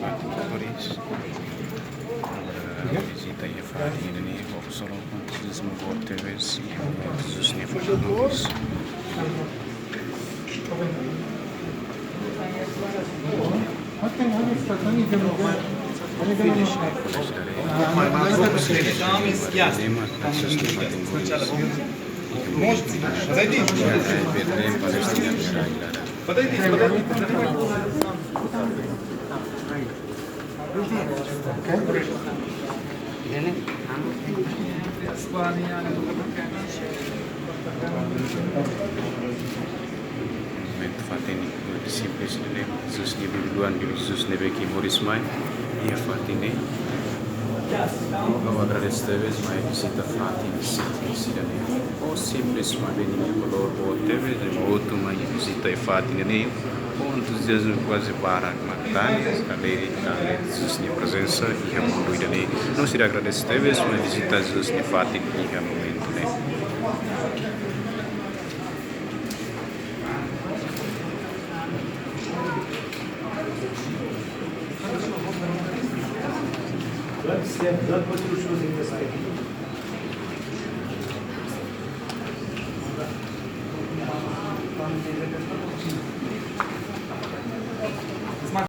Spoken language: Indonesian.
Fatima Boris. Visita ia Fatima ini solo Jesus membuat TVC Jesusnya Fatima Boris. Fatini simples nele Jesus ni biluan di Jesus ne beki Boris mai ia Fatine eu agradeço a vez mais visita Fatine simples nele o simples mai bem ni color o teve de outro mai visita e Fatine ne pontos Jesus quase para matani alegre Jesus ni presença e a mundo dele não se agradece a vez mais visita Jesus ne Fatine e a momento ne. Let's